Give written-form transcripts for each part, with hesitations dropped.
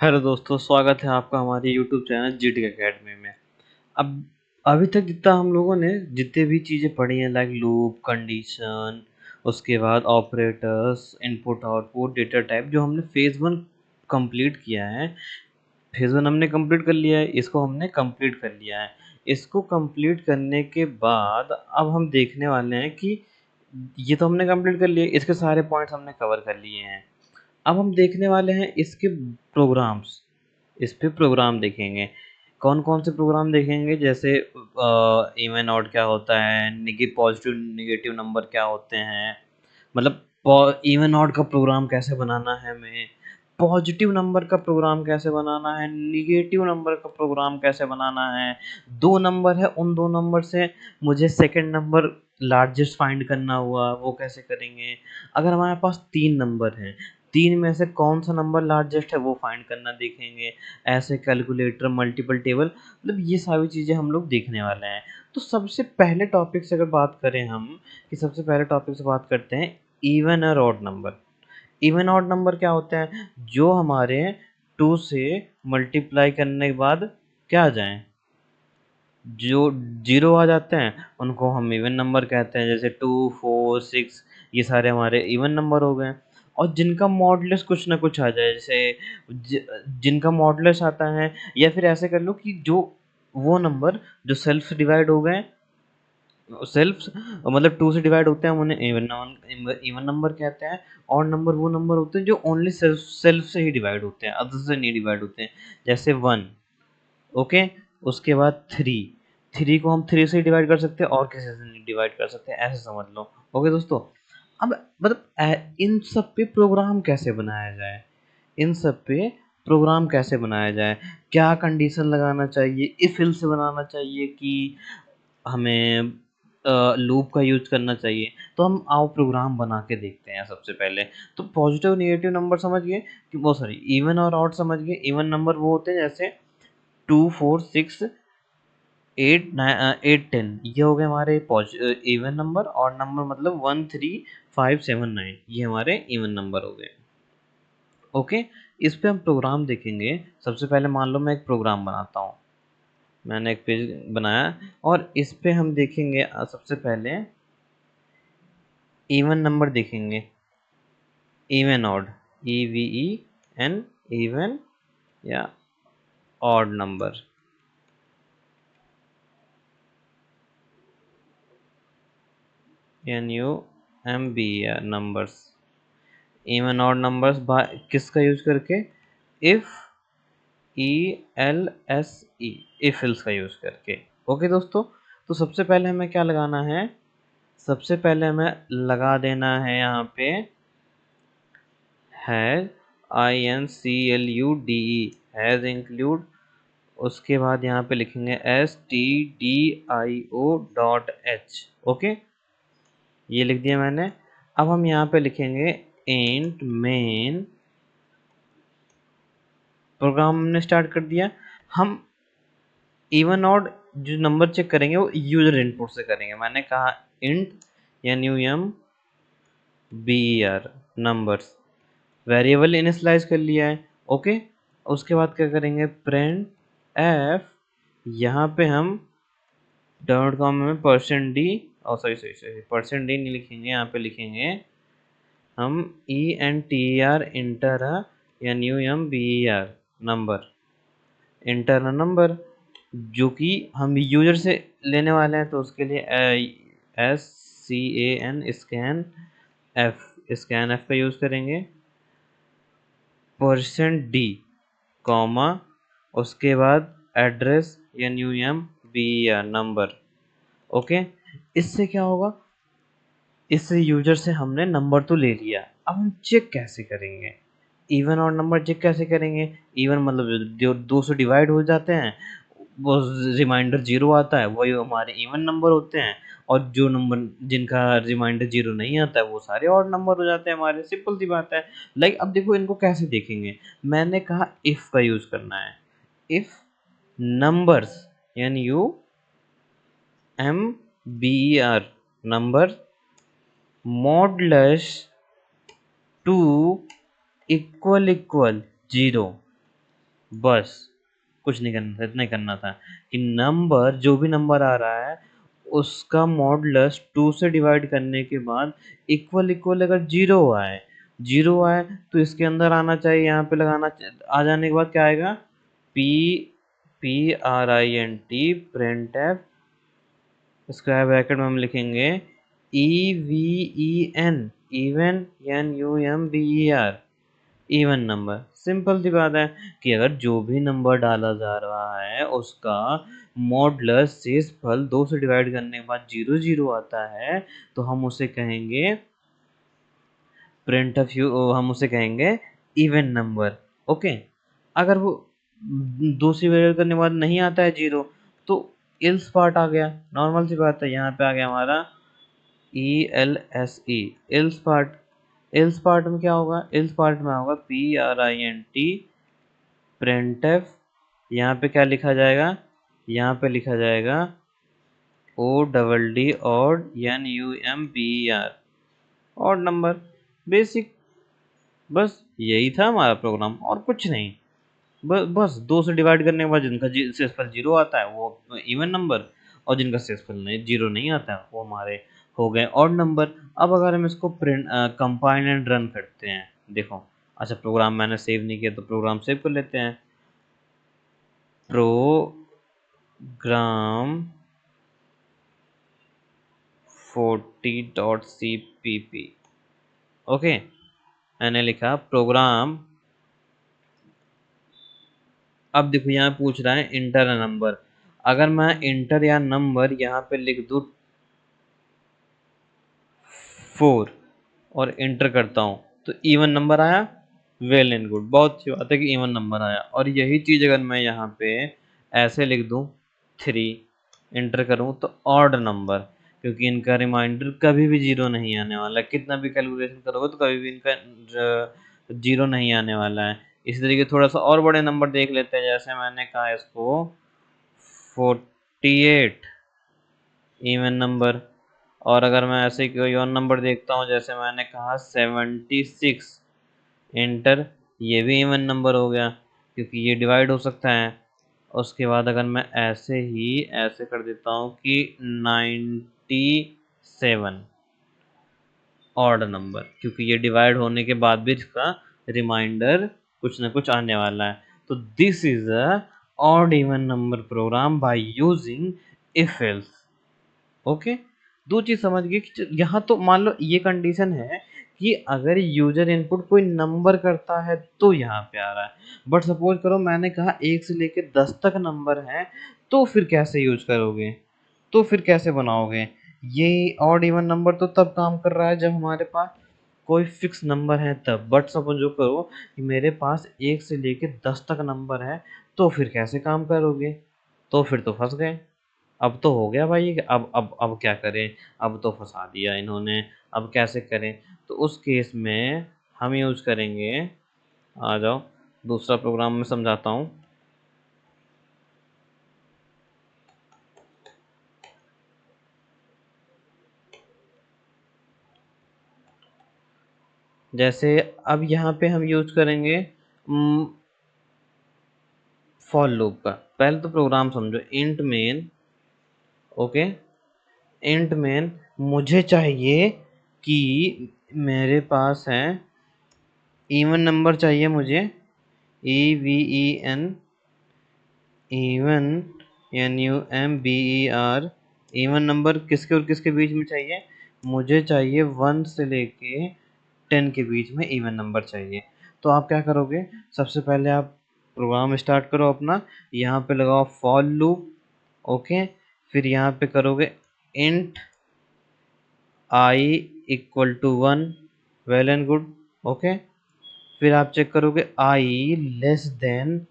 Hello दोस्तों, स्वागत है आपका हमारे यूट्यूब चैनल जीटी एकेडमी में। अब अभी तक जितना हम लोगों ने जितने भी चीज़ें पढ़ी हैं लाइक लूप, कंडीशन, उसके बाद operators, input output, data type, जो हमने फेज़ वन कंप्लीट किया है। फेज़ वन हमने कंप्लीट कर लिया है, इसको हमने कंप्लीट कर लिया है। इसको कंप्लीट करने के बाद अब हम देखने वाले हैं कि ये तो हमने कंप्लीट कर लिया, इसके सारे पॉइंट्स हमने कवर कर लिए हैं। अब हम देखने वाले हैं इसके प्रोग्राम्स। इस पे प्रोग्राम देखेंगे। कौन-कौन से प्रोग्राम देखेंगे, जैसे इवन ऑड क्या होता है, पॉजिटिव नेगेटिव नंबर क्या होते हैं, मतलब इवन ऑड का प्रोग्राम कैसे बनाना है हमें, पॉजिटिव नंबर का प्रोग्राम कैसे बनाना है, नेगेटिव नंबर का प्रोग्राम कैसे बनाना है। 2 नंबर है, उन 2 नंबर से मुझे सेकंड नंबर लार्जेस्ट फाइंड करना हुआ, वो कैसे करेंगे। अगर हमारे पास 3 नंबर हैं, 3 में से कौन-सा नंबर लार्जेस्ट है वो फाइंड करना देखेंगे। ऐसे कैलकुलेटर, मल्टीपल टेबल, मतलब ये सारी चीज़ें हम लोग देखने वाले हैं। तो सबसे पहले टॉपिक से अगर बात करें हम, कि सबसे पहले टॉपिक से बात करते हैं इवन और odd number. Even odd number क्या होते हैं, जो हमारे 2 से मल्टीप्लाई करने के बाद क्या आ जाएँ, जो 0 आ जाते हैं उनको हम इवन नंबर कहते हैं। जैसे 2, 4, 6, ये सारे हमारे इवन नंबर हो गए। और जिनका मॉडुलस कुछ ना कुछ आ जाए, जैसे जिनका मॉडुलस आता है, या फिर ऐसे कर लो कि जो वो नंबर जो सेल्फ से डिवाइड हो गए, सेल्फ मतलब 2 से डिवाइड होते हैं, हम उन्हें इवन नंबर कहते हैं। और नंबर वो नंबर होते हैं जो ओनली सेल्फ सेल्फ से ही डिवाइड होते हैं, अदर से नहीं डिवाइड होते हैं। जैसे 1, ओके। उसके बाद 3, 3 को हम 3 से डिवाइड कर सकते हैं और किसी से नहीं डिवाइड कर सकते, ऐसे समझ लो। ओके दोस्तों, अब मतलब इन सब पे प्रोग्राम कैसे बनाया जाए, इन सब पे प्रोग्राम कैसे बनाया जाए, क्या कंडीशन लगाना चाहिए, इफ एल्स से बनाना चाहिए कि हमें लूप का यूज करना चाहिए। तो हम आओ प्रोग्राम बना के देखते हैं सबसे पहले। तो पॉजिटिव नेगेटिव नंबर समझ गए, कि वो सॉरी इवन और ऑड समझ गए। इवन नंबर वो होते हैं जैसे 2, 4, 6, 8, 8, 10, ये हो गए हमारे इवन नंबर। और नंबर मतलब 1, 3, 5, 7, 9, ये हमारे इवन नंबर हो गए। ओके, इस पे हम प्रोग्राम देखेंगे। सबसे पहले मान लो मैं एक प्रोग्राम बनाता हूँ, मैंने एक पेज बनाया और इस पे हम देखेंगे सबसे पहले इवन नंबर देखेंगे। इवन ऑड, EVEN, इवन या odd number. NUMBER numbers, even odd numbers किसका यूज करके, इफ ELSE, इफ एल्स का यूज करके। ओके दोस्तों, तो सबसे पहले हमें क्या लगाना है, सबसे पहले हमें लगा देना है यहाँ पे हैज, INCLUDE, हैज इंक्लूड। उसके बाद यहाँ पे लिखेंगे STDIO.H। ओके, ये लिख दिया मैंने। अब हम यहाँ पे लिखेंगे इंट मेन। प्रोग्राम हमने स्टार्ट कर दिया। हम इवन ऑड जो नंबर चेक करेंगे वो यूजर इनपुट से करेंगे। मैंने कहा int NUMBER numbers, variable initialize कर लिया है। ओके, उसके बाद क्या करेंगे, प्रिंट एफ। यहाँ पे हम डॉट कॉम में %d, और सॉरी सॉरी सॉरी %d नहीं लिखेंगे, यहाँ पे लिखेंगे हम ENTR, inter NUMBER number, inter number, जो कि हम यूजर से लेने वाले हैं। तो उसके लिए SCAN, स्कैन एफ का यूज़ करेंगे। %d, कॉमा, उसके बाद एड्रेस NUMBER नंबर। ओके, इससे क्या होगा, इस यूजर से हमने नंबर तो ले लिया। अब हम चेक कैसे करेंगे, इवन और नंबर चेक कैसे करेंगे। इवन मतलब जो 2 से डिवाइड हो जाते हैं, वो रिमाइंडर 0 आता है, वही हमारे इवन नंबर होते हैं। और जो नंबर जिनका रिमाइंडर 0 नहीं आता है वो सारे ऑड नंबर हो जाते हैं हमारे। सिंपल सी बात है। लाइक अब देखो इनको कैसे देखेंगे, मैंने कहा इफ का यूज करना है। If numbers, NUMBER number, modulus 2 equal 0, बस कुछ नहीं करना था, इतना ही करना था कि नंबर, जो भी नंबर आ रहा है उसका मॉडुलस 2 से डिवाइड करने के बाद इक्वल इक्वल अगर जीरो आए तो इसके अंदर आना चाहिए, यहाँ पे आ जाने के बाद क्या आएगा, P P R I N T print F, square bracket में हम लिखेंगे E V E N, even, N U M B E R, even number. Simple सी बात है कि अगर जो भी नंबर डाला जा रहा है उसका मॉडुलस शेषफल 2 से डिवाइड करने के बाद जीरो जीरो आता है तो हम उसे कहेंगे प्रिंट ऑफ यू, हम उसे कहेंगे इवन नंबर। ओके, अगर वो 2 से डिवाइड करने के बाद नहीं आता है जीरो तो इल्स पार्ट आ गया। नॉर्मल सी बात है, यहाँ पे आ गया हमारा E L S E, else part. Else part में क्या होगा, इल्स पार्ट में होगा P R I N T printf, यहाँ पे क्या लिखा जाएगा, यहाँ पे लिखा जाएगा ओ डबल डी और N U M B R, और नंबर। बेसिक, बस यही था हमारा प्रोग्राम और कुछ नहीं। बस 2 से डिवाइड करने के बाद जिनका शेषफल जीरो आता है वो इवन नंबर, और जिनका शेषफल नहीं, जीरो नहीं आता है वो हमारे हो गए ऑड नंबर। अब अगर हम इसको प्रिंट कंपाइल एंड रन करते हैं, देखो, अच्छा प्रोग्राम मैंने सेव नहीं किया तो प्रोग्राम सेव कर लेते हैं। प्रोग्राम 40.cpp, ओके, मैंने लिखा प्रोग्राम। अब देखो यहाँ पूछ रहा है इंटर अ नंबर, अगर मैं इंटर या नंबर यहाँ पे लिख दूँ 4 और इंटर करता हूँ तो इवन नंबर आया, वेल एंड गुड, बहुत अच्छी बात है कि इवन नंबर आया। और यही चीज़ अगर मैं यहाँ पे ऐसे लिख दूँ 3, इंटर करूँ तो ऑड नंबर, क्योंकि इनका रिमाइंडर कभी भी जीरो नहीं आने वाला है, कितना भी कैलकुलेशन करोगे तो कभी भी इनका जीरो नहीं आने वाला है। इसी तरीके थोड़ा सा और बड़े नंबर देख लेते हैं, जैसे मैंने कहा इसको 48, इवन नंबर। और अगर मैं ऐसे कोई और नंबर देखता हूँ, जैसे मैंने कहा 76, इंटर, ये भी इवन नंबर हो गया क्योंकि ये डिवाइड हो सकता है। उसके बाद अगर मैं ऐसे ही ऐसे कर देता हूँ कि 97, ऑड नंबर, क्योंकि ये डिवाइड होने के बाद भी इसका रिमाइंडर कुछ ना कुछ आने वाला है। तो this is a odd even number program by using if else. Okay, दो चीज समझ गए कि यहाँ तो मान लो ये कंडीशन है कि अगर यूजर इनपुट कोई नंबर करता है तो यहाँ पे आ रहा है, बट सपोज करो मैंने कहा 1 से लेके 10 तक नंबर है, तो फिर कैसे यूज करोगे, तो फिर कैसे बनाओगे। ये ऑड इवन नंबर तो तब काम कर रहा है जब हमारे पास कोई फिक्स नंबर है तब, बट सपोज जो करो कि मेरे पास 1 से लेके 10 तक नंबर है, तो फिर कैसे काम करोगे, तो फिर तो फंस गए। अब तो हो गया भाई, अब क्या करें, अब तो फंसा दिया इन्होंने, अब कैसे करें। तो उस केस में हम यूज करेंगे, आ जाओ दूसरा प्रोग्राम में समझाता हूँ। जैसे अब यहाँ पे हम यूज करेंगे फॉर लूप का। पहले तो प्रोग्राम समझो, int main, okay, int main मुझे चाहिए कि मेरे पास है इवन नंबर चाहिए मुझे, E V E N, even, N U M B E R, even number किसके और किसके बीच में चाहिए, मुझे चाहिए 1 से लेके 10 के बीच में इवन नंबर चाहिए। तो आप क्या करोगे, सबसे पहले आप प्रोग्राम स्टार्ट करो अपना, यहाँ पे लगाओ फॉर लूप, ओके, फिर यहाँ पे करोगे int I equal to 1, well and good, okay, फिर आप चेक करोगे I less than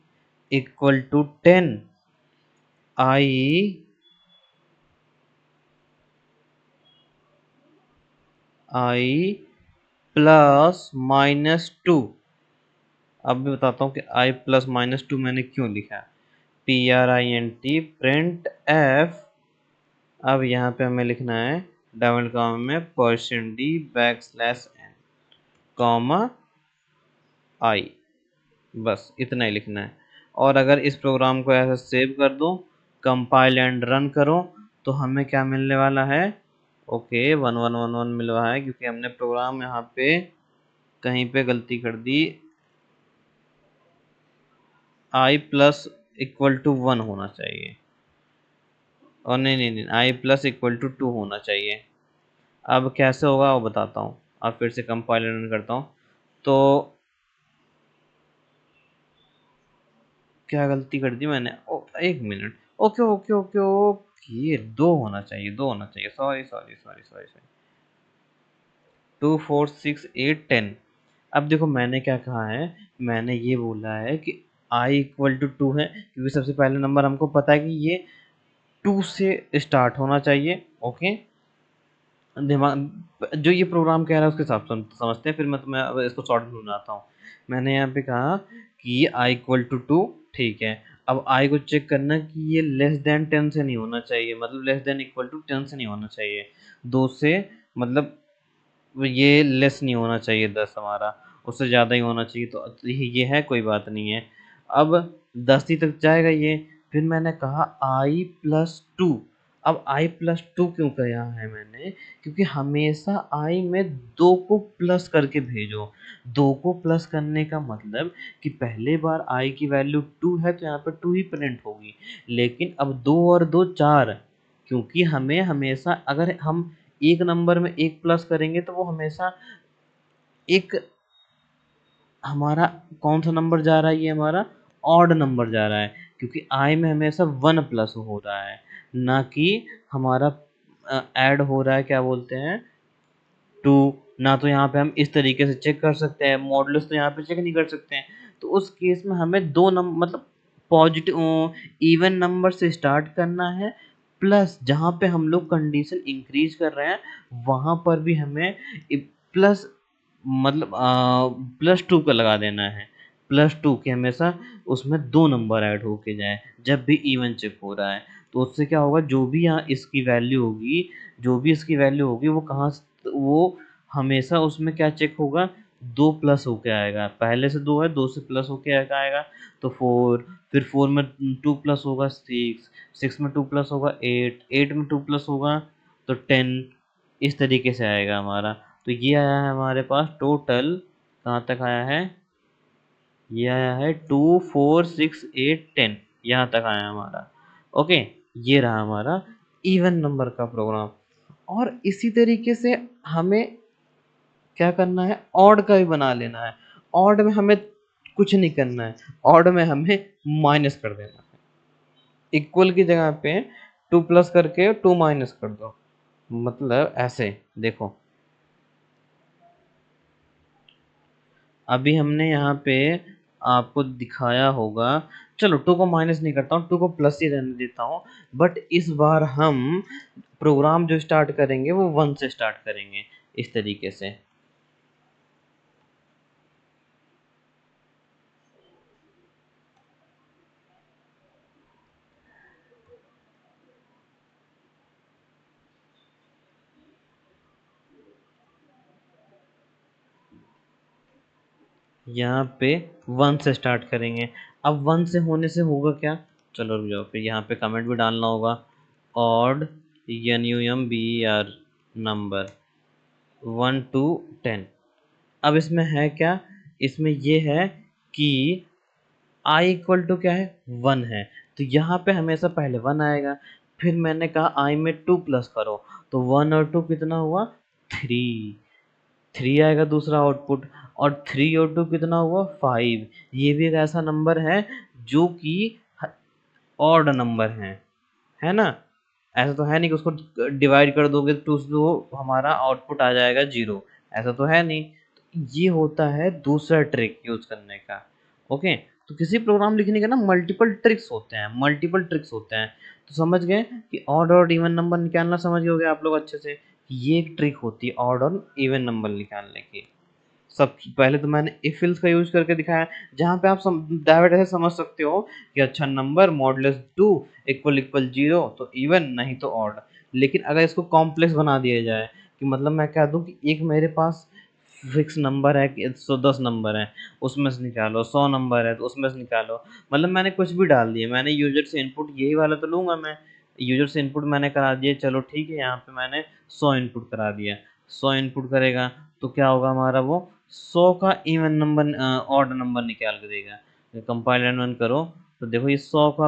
equal to 10, I I plus -2। अब मैं बताता हूँ कि आई प्लस -2 मैंने क्यों लिखा है। P R I N T print F, अब यहाँ पे हमें लिखना है डबल कॉमा में %d backslash n comma I, बस इतना ही लिखना है। और अगर इस प्रोग्राम को ऐसे सेव कर दो, कंपाइल एंड रन करो, तो हमें क्या मिलने वाला है? ओके, 1111 मिल रहा है क्योंकि हमने प्रोग्राम यहाँ पे कहीं पे गलती कर दी। आई प्लस इक्वल टू 1 होना चाहिए, और नहीं नहीं नहीं, आई प्लस इक्वल टू 2 होना चाहिए। अब कैसे होगा वो बताता हूँ। अब फिर से कंपाइल रन करता हूँ। तो क्या गलती कर दी मैंने? एक minute. Okay okay okay okay, 2 होना चाहिए, 2 होना चाहिए। Sorry sorry sorry sorry sorry. 2 4 6 8 10। अब देखो मैंने क्या कहा है, मैंने ये बोला है कि i इक्वल टू 2 है क्योंकि सबसे पहले नंबर हमको पता है कि ये 2 से स्टार्ट होना चाहिए। ओके, दिमाग जो ये प्रोग्राम कह रहा है उसके हिसाब से समझते हैं, फिर मैं तुम्हें अब इसको शॉर्ट में समझाता हूँ। मैंने यहाँ पे कहा कि ये i इक्वल टू 2, ठीक है। अब i को चेक करना कि ये लेस देन 10 से नहीं होना चाहिए, मतलब लेस देन इक्वल टू 10 से नहीं होना चाहिए, 2 से, मतलब ये लेस नहीं होना चाहिए 10 हमारा, उससे ज़्यादा ही होना चाहिए। तो ये है, कोई बात नहीं है। अब 10 ही तक जाएगा ये। फिर मैंने कहा आई प्लस टू। अब आई प्लस टू क्यों कहा है मैंने? क्योंकि हमेशा आई में 2 को प्लस करके भेजो। 2 को प्लस करने का मतलब कि पहले बार आई की वैल्यू 2 है तो यहाँ पे 2 ही प्रिंट होगी, लेकिन अब 2 और 2 4, क्योंकि हमें हमेशा अगर हम एक नंबर में एक प्लस करेंगे तो वो हमेशा एक, हमारा कौन सा नंबर जा रहा है? ये हमारा ऑड नंबर जा रहा है, क्योंकि आई में हमेशा 1 प्लस हो रहा है, ना कि हमारा ऐड हो रहा है, क्या बोलते हैं, 2। ना तो यहाँ पे हम इस तरीके से चेक कर सकते हैं, मॉडुलस तो यहाँ पे चेक नहीं कर सकते हैं। तो उस केस में हमें दो नंबर, मतलब पॉजिटिव इवन नंबर से स्टार्ट करना है, प्लस जहाँ पे हम लोग कंडीशन इंक्रीज कर रहे हैं वहाँ पर भी हमें प्लस, मतलब प्लस टू का लगा देना है। प्लस टू के हमेशा उसमें दो नंबर ऐड होके जाए जब भी इवन चेक हो रहा है। तो उससे क्या होगा, जो भी यहाँ इसकी वैल्यू होगी, जो भी इसकी वैल्यू होगी वो कहाँ वो हमेशा उसमें क्या चेक होगा, 2 प्लस होके आएगा। पहले से 2 है, 2 से प्लस होके आएगा तो 4, फिर 4 में 2 प्लस होगा 6, 6 में 2 प्लस होगा 8, 8 में 2 प्लस होगा तो 10। इस तरीके से आएगा हमारा। तो ये आया है हमारे पास टोटल, कहाँ तक आया है? ये आया है 2 4 6 8 10, यहाँ तक आया हमारा। ओके, ये रहा हमारा इवन नंबर का प्रोग्राम। और इसी तरीके से हमें क्या करना है, ऑड का भी बना लेना है। ऑड में हमें कुछ नहीं करना है, ऑड में हमें माइनस कर देना है। इक्वल की जगह पे 2 प्लस करके 2 माइनस कर दो, मतलब ऐसे देखो। अभी हमने यहाँ पे आपको दिखाया होगा। चलो 2 को माइनस नहीं करता हूँ, 2 को प्लस ही रहने देता हूँ। बट इस बार हम प्रोग्राम जो स्टार्ट करेंगे वो 1 से स्टार्ट करेंगे, इस तरीके से। यहाँ पे 1 से स्टार्ट करेंगे। अब 1 से होने से होगा क्या? चलो रुक जाओ, फिर यहाँ पे कमेंट भी डालना होगा। Odd NUMBER number 1 to 10। अब इसमें है क्या? इसमें ये है कि आई इक्वल टू क्या है, 1 है, तो यहाँ पे हमेशा पहले 1 आएगा। फिर मैंने कहा आई में 2 प्लस करो, तो 1 और 2 कितना हुआ, 3। 3 आएगा दूसरा आउटपुट, और 3 और 2 कितना हुआ, 5। ये भी एक ऐसा नंबर है जो कि ऑड नंबर है ना? ऐसा तो है नहीं कि उसको डिवाइड कर दोगे तो हमारा आउटपुट आ जाएगा 0, ऐसा तो है नहीं। तो ये होता है दूसरा ट्रिक यूज करने का। ओके, तो किसी प्रोग्राम लिखने के ना मल्टीपल ट्रिक्स होते हैं, मल्टीपल ट्रिक्स होते हैं। तो समझ गए कि ऑड और इवन नंबर निकालना समझ गए होगे आप लोग अच्छे से कि ये एक ट्रिक होती है ऑड और इवन नंबर निकालने की। सब पहले तो मैंने इफ एल्स का यूज करके दिखाया, जहाँ पे आप डायरेक्ट ऐसे समझ सकते हो कि अच्छा नंबर मॉडुलस 2 इक्वल इक्वल 0 तो इवन, नहीं तो ऑड। लेकिन अगर इसको कॉम्प्लेक्स बना दिया जाए कि मतलब मैं कह दूं कि एक मेरे पास फिक्स नंबर है कि 110 नंबर है, उसमें से निकालो, 100 नंबर है तो उसमें से निकालो। मतलब मैंने कुछ भी डाल दिया, मैंने यूजर से इनपुट यही वाला तो लूंगा मैं। यूजर से इनपुट मैंने करा दिया, चलो ठीक है, यहाँ पे मैंने 100 इनपुट करा दिया। 100 इनपुट करेगा तो क्या होगा हमारा, वो 100 का इवन नंबर ऑड नंबर निकाल के देगा। कंपाइल एंड रन करो तो देखो ये 100 का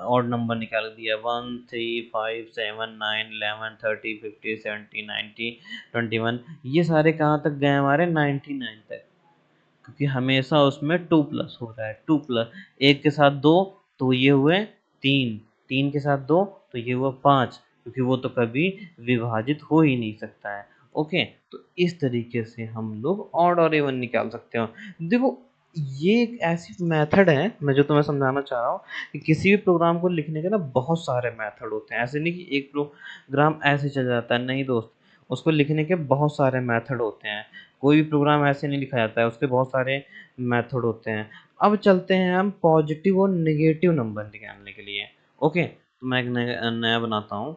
ऑड नंबर निकाल दिया, 1 3 5 7 9 11 30 50 60 90 21। ये सारे कहाँ तक गए हमारे, 99 तक, क्योंकि हमेशा उसमें 2+ हो रहा है, 2+। एक के साथ दो तो ये हुए 3, 3 के साथ दो तो ये हुआ 5, क्योंकि वो तो कभी विभाजित हो ही नहीं सकता है। ओके, तो इस तरीके से हम लोग ऑड और इवन निकाल सकते हो। देखो, ये एक ऐसी मेथड है, मैं जो तुम्हें समझाना चाह रहा हूँ कि किसी भी प्रोग्राम को लिखने के ना बहुत सारे मेथड होते हैं। ऐसे नहीं कि एक प्रोग्राम ऐसे चल जाता है, नहीं दोस्त, उसको लिखने के बहुत सारे मेथड होते हैं। कोई भी प्रोग्राम ऐसे नहीं लिखा जाता है, उसके बहुत सारे मेथड होते हैं। अब चलते हैं हम पॉजिटिव और नेगेटिव नंबर निकालने के लिए। ओके, तो मैं एक नया बनाता हूँ।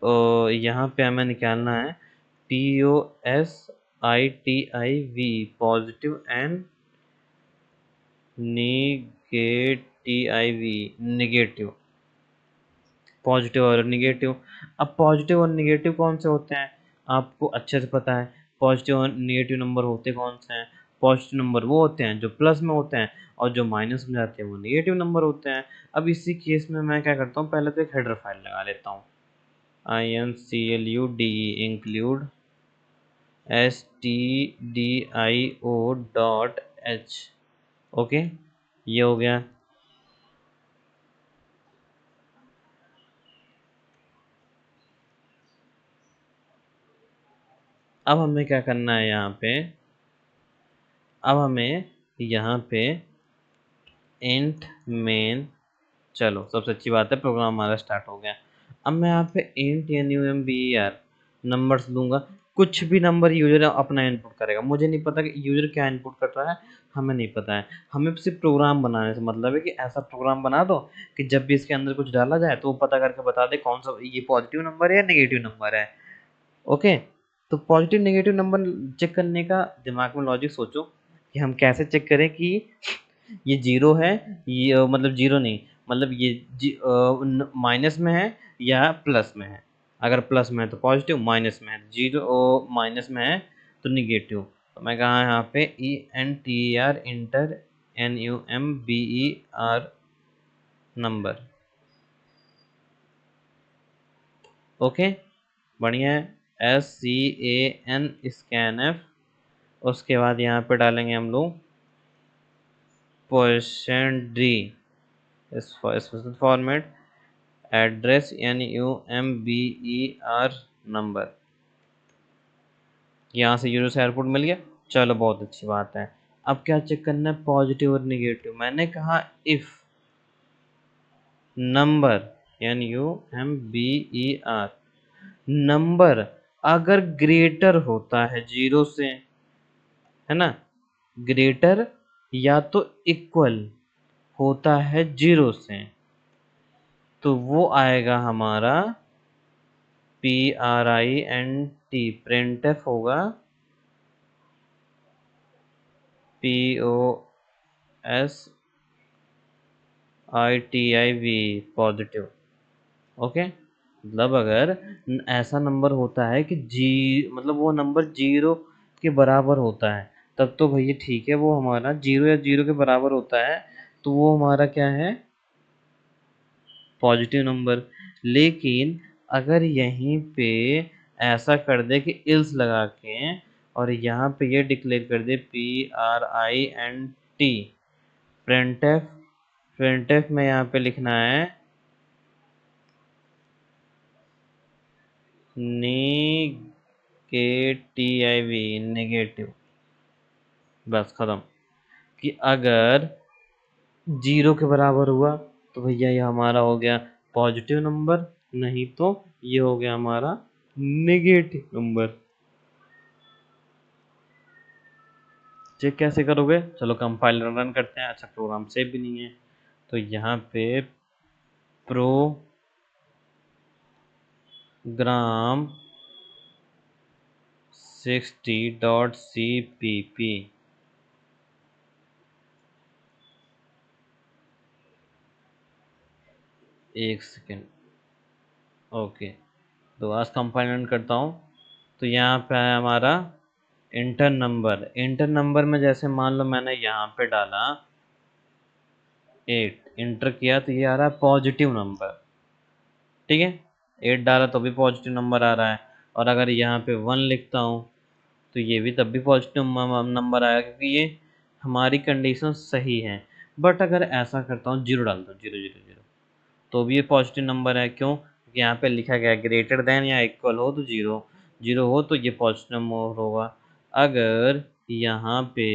तो यहाँ पे हमें निकालना है POSITIV, positive and negative, negative, positive और नेगेटिव। अब पॉजिटिव और नेगेटिव कौन से होते हैं, आपको अच्छे से पता है। पॉजिटिव और नेगेटिव नंबर होते कौन से हैं, पॉजिटिव नंबर वो होते हैं जो प्लस में होते हैं, और जो माइनस में जाते हैं वो नेगेटिव नंबर होते हैं। अब इसी केस में मैं क्या करता हूँ, पहले तो एक हेडर फाइल लगा लेता हूँ, INCLUDE, इंक्लूड stdio.h। ओके, ये हो गया। अब हमें क्या करना है यहाँ पे, अब हमें यहाँ पे इंट मेन, चलो सबसे अच्छी बात है, प्रोग्राम हमारा स्टार्ट हो गया। अब मैं यहाँ पे इंट number नंबर्स दूंगा। कुछ भी नंबर यूजर अपना इनपुट करेगा, मुझे नहीं पता कि यूजर क्या इनपुट कर रहा है, हमें नहीं पता है। हमें सिर्फ प्रोग्राम बनाने से मतलब है कि ऐसा प्रोग्राम बना दो कि जब भी इसके अंदर कुछ डाला जाए तो वो पता करके बता दे कौन सा ये पॉजिटिव नंबर है या नेगेटिव नंबर है। ओके, तो पॉजिटिव नेगेटिव नंबर चेक करने का दिमाग में लॉजिक सोचो कि हम कैसे चेक करें कि ये जीरो है, ये मतलब जीरो नहीं, मतलब ये माइनस में है या प्लस में है। अगर प्लस में है तो पॉजिटिव, माइनस में है जीरो, माइनस में है तो निगेटिव। तो मैं कहा यहाँ पे ENTER, inter, NUMBER, number. Okay, बढ़िया है। SCAN, स्कैन, उसके बाद यहाँ पे डालेंगे हम लोग %D, special format, address NUMBER, number. यहाँ से यूजर से आउटपुट मिल गया, चलो बहुत अच्छी बात है। अब क्या चेक करना है, पॉजिटिव और निगेटिव। मैंने कहा इफ नंबर, NUMBER, नंबर अगर ग्रेटर होता है जीरो से, है ना, ग्रेटर या तो इक्वल होता है जीरो से, तो वो आएगा हमारा PRINT, प्रिंटफ होगा, POSITIV, पॉजिटिव। ओके, मतलब अगर ऐसा नंबर होता है कि जी, मतलब वो नंबर जीरो के बराबर होता है, तब तो भैया ठीक है, वो हमारा जीरो या जीरो के बराबर होता है तो वो हमारा क्या है, पॉजिटिव नंबर। लेकिन अगर यहीं पे ऐसा कर दे कि इल्स लगा के, और यहाँ पे ये डिक्लेयर कर दे PRINT, प्रिंटफ, प्रिंटफ में यहाँ पे लिखना है नेगेटिव, नेगेटिव, बस खत्म। कि अगर जीरो के बराबर हुआ तो भैया ये हमारा हो गया पॉजिटिव नंबर, नहीं तो ये हो गया हमारा नेगेटिव नंबर। चेक कैसे करोगे, चलो कंपाइलर रन करते हैं। अच्छा, प्रोग्राम सेव भी नहीं है, तो यहाँ पे प्रोग्राम 60.cpp। एक सेकेंड। ओके, तो आज कंपाइल करता हूँ। तो यहाँ पे है हमारा इंटर नंबर। इंटर नंबर में जैसे मान लो मैंने यहाँ पे डाला 8, इंटर किया तो ये आ रहा है पॉजिटिव नंबर। ठीक है, 8 डाला तो भी पॉजिटिव नंबर आ रहा है। और अगर यहाँ पे 1 लिखता हूँ तो ये भी तब भी पॉजिटिव नंबर आया, क्योंकि ये हमारी कंडीशन सही है। बट अगर ऐसा करता हूँ, जीरो डालता हूँ, जीरो जीरो जीरो, तो भी ये पॉजिटिव नंबर है। क्यों? क्योंकि यहाँ पे लिखा गया है ग्रेटर देन या इक्वल हो तो जीरो, जीरो हो तो ये पॉजिटिव नंबर होगा। अगर यहाँ पे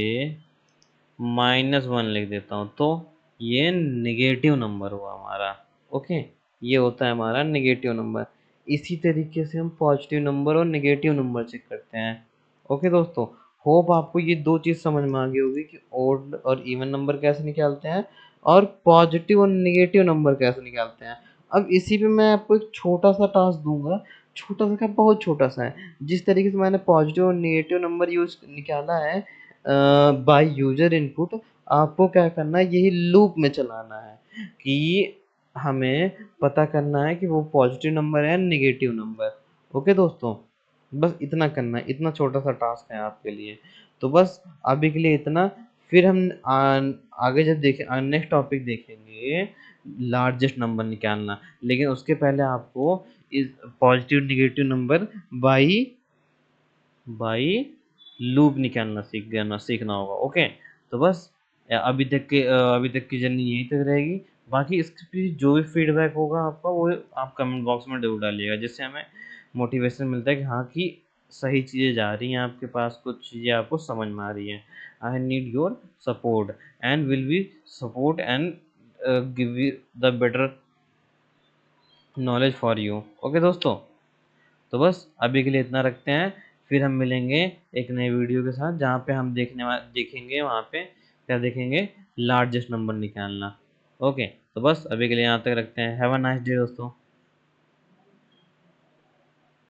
-1 लिख देता हूँ तो ये नेगेटिव नंबर हुआ हमारा। ओके, ये होता है हमारा नेगेटिव नंबर। इसी तरीके से हम पॉजिटिव नंबर और नेगेटिव नंबर चेक करते हैं। ओके दोस्तों, होप आपको ये दो चीज़ समझ में आ गई होगी कि ओड और इवन नंबर कैसे निकालते हैं और पॉजिटिव और नेगेटिव नंबर कैसे निकालते हैं। अब इसी पे मैं आपको एक छोटा सा टास्क दूंगा, छोटा सा क्या, बहुत छोटा सा है। जिस तरीके से मैंने पॉजिटिव और नेगेटिव नंबर यूज निकाला है बाय यूजर इनपुट, आपको क्या करना है, यही लूप में चलाना है कि हमें पता करना है कि वो पॉजिटिव नंबर है नेगेटिव नंबर। ओके दोस्तों, बस इतना करना है, इतना छोटा सा टास्क है आपके लिए। तो बस अभी के लिए इतना। फिर हम आगे जब देखें, नेक्स्ट टॉपिक देखेंगे लार्जेस्ट नंबर निकालना। लेकिन उसके पहले आपको इस positive negative number by by loop निकालना सीखना होगा। ओके, तो बस अभी तक की जर्नी यहीं तक रहेगी। बाकी इसके पीछे जो भी फीडबैक होगा आपका, वो आप कमेंट बॉक्स में जरूर डालिएगा, जिससे हमें मोटिवेशन मिलता है कि हाँ कि सही चीज़ें जा रही हैं आपके पास, कुछ चीज़ें आपको समझ में आ रही हैं। I need your support and will be support and give you the better knowledge for you. Okay दोस्तों, तो बस अभी के लिए इतना रखते हैं। फिर हम मिलेंगे एक नए वीडियो के साथ, जहाँ पे हम देखेंगे, वहाँ पे क्या देखेंगे, लार्जेस्ट नंबर निकालना। ओके, तो बस अभी के लिए यहाँ तक रखते हैं। हैव अ नाइस डे दोस्तों।